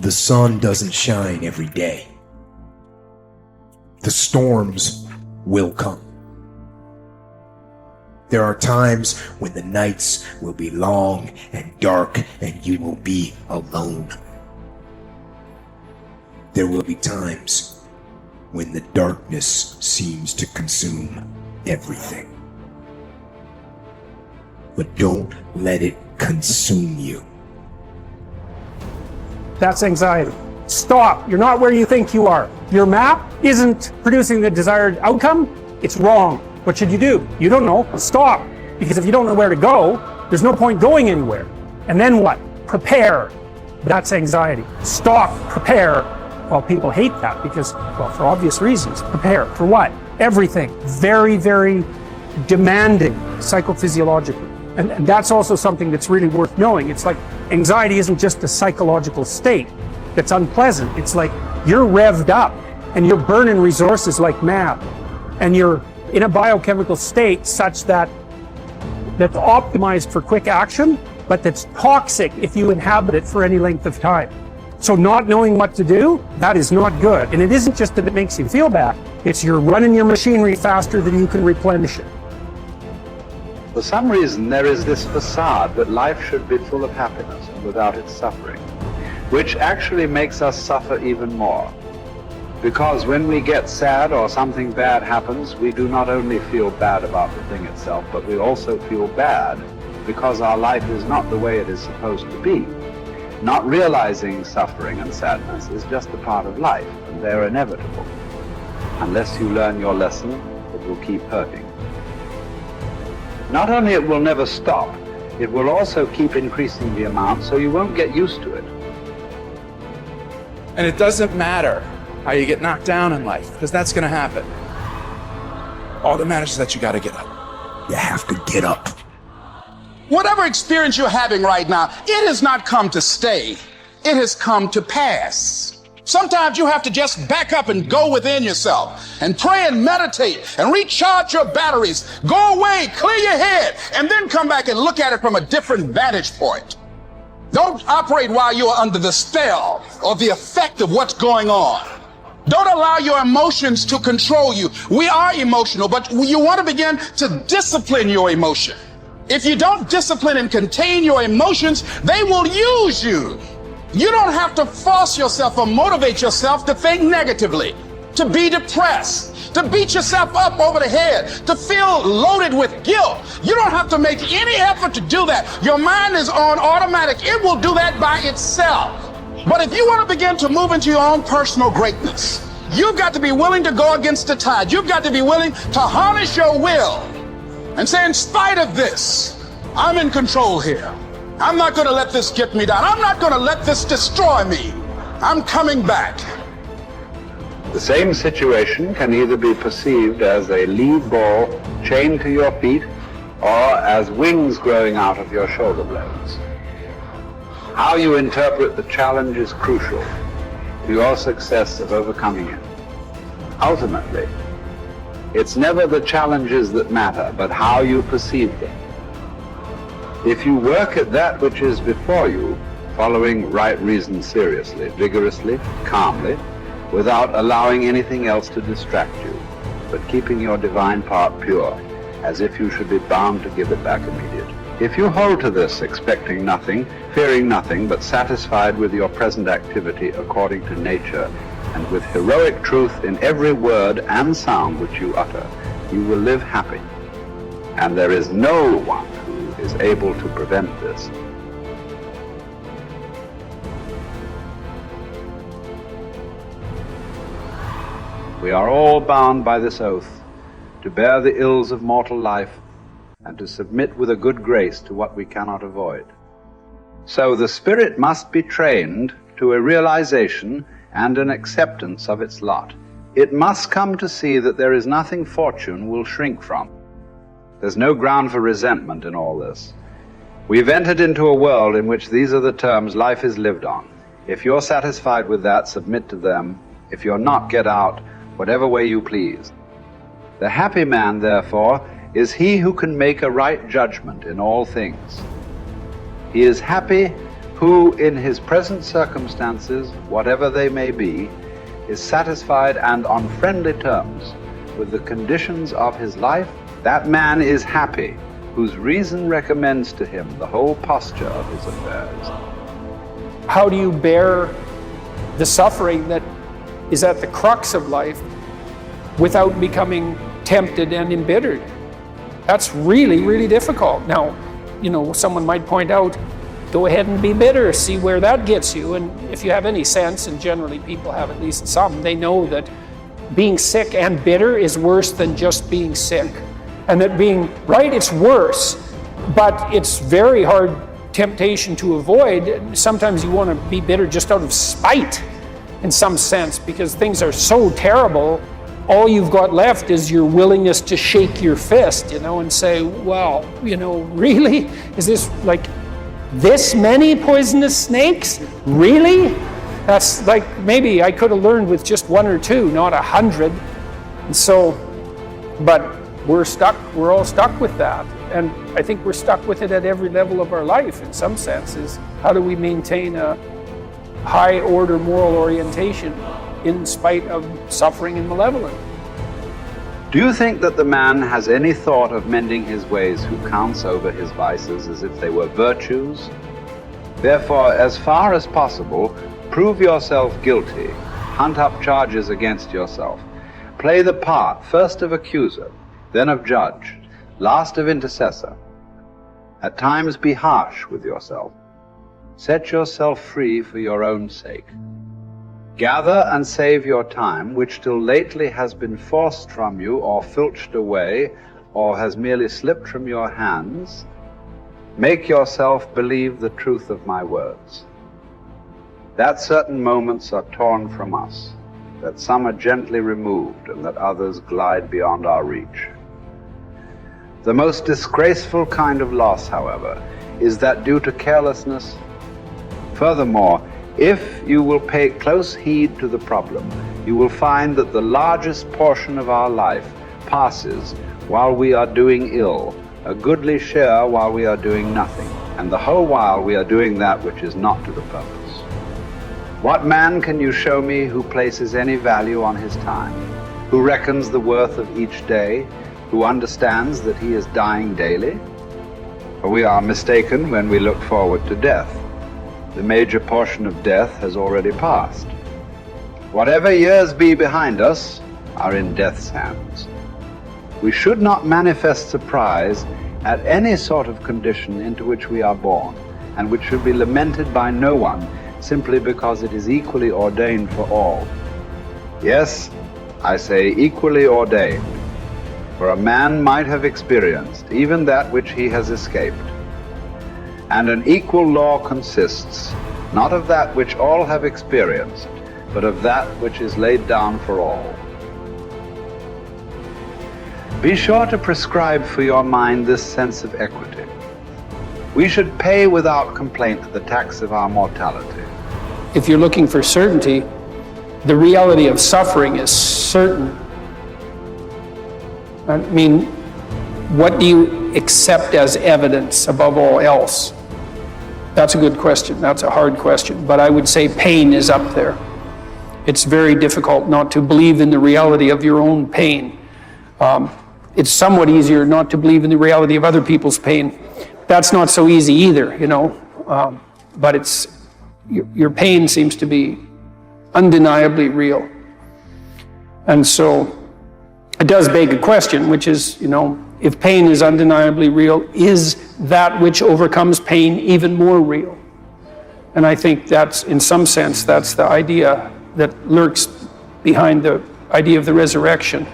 The sun doesn't shine every day. The storms will come. There are times when the nights will be long and dark and you will be alone. There will be times when the darkness seems to consume everything. But don't let it consume you. That's anxiety. Stop. You're not where you think you are. Your map isn't producing the desired outcome. It's wrong. What should you do? You don't know. Stop. Because if you don't know where to go, there's no point going anywhere. And then what? Prepare. That's anxiety. Stop. Prepare. Well, people hate that because, well, for obvious reasons. Prepare. For what? Everything. Very, very demanding psychophysiologically. And that's also something that's really worth knowing. It's like anxiety isn't just a psychological state that's unpleasant. It's like you're revved up and you're burning resources like mad. And you're in a biochemical state such that's optimized for quick action, but that's toxic if you inhabit it for any length of time. So not knowing what to do, that is not good. And it isn't just that it makes you feel bad. It's you're running your machinery faster than you can replenish it. For some reason, there is this facade that life should be full of happiness and without its suffering, which actually makes us suffer even more. Because when we get sad or something bad happens, we do not only feel bad about the thing itself, but we also feel bad because our life is not the way it is supposed to be. Not realizing suffering and sadness is just a part of life, and they're inevitable. Unless you learn your lesson, it will keep hurting. Not only it will never stop, it will also keep increasing the amount, so you won't get used to it. And it doesn't matter how you get knocked down in life, because that's going to happen. All that matters is that you got to get up. You have to get up. Whatever experience you're having right now, it has not come to stay. It has come to pass. Sometimes you have to just back up and go within yourself and pray and meditate and recharge your batteries. Go away, clear your head, and then come back and look at it from a different vantage point. Don't operate while you are under the spell or the effect of what's going on. Don't allow your emotions to control you. We are emotional, but you want to begin to discipline your emotion. If you don't discipline and contain your emotions, they will use you. You don't have to force yourself or motivate yourself to think negatively, to be depressed, to beat yourself up over the head, to feel loaded with guilt. You don't have to make any effort to do that. Your mind is on automatic. It will do that by itself. But if you want to begin to move into your own personal greatness, you've got to be willing to go against the tide. You've got to be willing to harness your will and say, in spite of this, I'm in control here. I'm not going to let this get me down. I'm not going to let this destroy me. I'm coming back. The same situation can either be perceived as a lead ball chained to your feet or as wings growing out of your shoulder blades. How you interpret the challenge is crucial to your success of overcoming it. Ultimately, it's never the challenges that matter, but how you perceive them. If you work at that which is before you, following right reason seriously, vigorously, calmly, without allowing anything else to distract you, but keeping your divine part pure, as if you should be bound to give it back immediately. If you hold to this, expecting nothing, fearing nothing, but satisfied with your present activity according to nature, and with heroic truth in every word and sound which you utter, you will live happy. And there is no one who is able to prevent this. We are all bound by this oath to bear the ills of mortal life and to submit with a good grace to what we cannot avoid. So the spirit must be trained to a realization and an acceptance of its lot. It must come to see that there is nothing fortune will shrink from. There's no ground for resentment in all this. We've entered into a world in which these are the terms life is lived on. If you're satisfied with that, submit to them. If you're not, get out, whatever way you please. The happy man, therefore, is he who can make a right judgment in all things. He is happy who in his present circumstances, whatever they may be, is satisfied and on friendly terms with the conditions of his life, that man is happy, whose reason recommends to him the whole posture of his affairs. How do you bear the suffering that is at the crux of life without becoming tempted and embittered? That's really, really difficult. Now, someone might point out, go ahead and be bitter, see where that gets you. And if you have any sense, and generally people have at least some, they know that being sick and bitter is worse than just being sick. And that being right, it's worse, but it's very hard temptation to avoid. Sometimes you want to be bitter just out of spite in some sense, because things are so terrible. All you've got left is your willingness to shake your fist, and say, well, really? Is this like this many poisonous snakes? Really? That's like, maybe I could have learned with just 1 or 2, not 100. And so, but we're all stuck with that. And I think we're stuck with it at every level of our life in some senses. How do we maintain a high order moral orientation in spite of suffering and malevolence? Do you think that the man has any thought of mending his ways who counts over his vices as if they were virtues? Therefore, as far as possible, prove yourself guilty, hunt up charges against yourself, play the part first of accuser, then of judge, last of intercessor. At times be harsh with yourself. Set yourself free for your own sake. Gather and save your time, which till lately has been forced from you or filched away, or has merely slipped from your hands. Make yourself believe the truth of my words, that certain moments are torn from us, that some are gently removed, and that others glide beyond our reach. The most disgraceful kind of loss, however, is that due to carelessness. Furthermore, if you will pay close heed to the problem, you will find that the largest portion of our life passes while we are doing ill, a goodly share while we are doing nothing, and the whole while we are doing that which is not to the purpose. What man can you show me who places any value on his time, who reckons the worth of each day, who understands that he is dying daily? For we are mistaken when we look forward to death. The major portion of death has already passed. Whatever years be behind us are in death's hands. We should not manifest surprise at any sort of condition into which we are born, and which should be lamented by no one, simply because it is equally ordained for all. Yes, I say equally ordained, for a man might have experienced even that which he has escaped. And an equal law consists not of that which all have experienced, but of that which is laid down for all. Be sure to prescribe for your mind this sense of equity. We should pay without complaint the tax of our mortality. If you're looking for certainty, the reality of suffering is certain. I mean, what do you accept as evidence above all else? That's a good question. That's a hard question. But I would say pain is up there. It's very difficult not to believe in the reality of your own pain. It's somewhat easier not to believe in the reality of other people's pain. That's not so easy either, but it's your pain seems to be undeniably real. And so it does beg a question, which is, if pain is undeniably real, is that which overcomes pain even more real? And I think that's, in some sense, that's the idea that lurks behind the idea of the resurrection.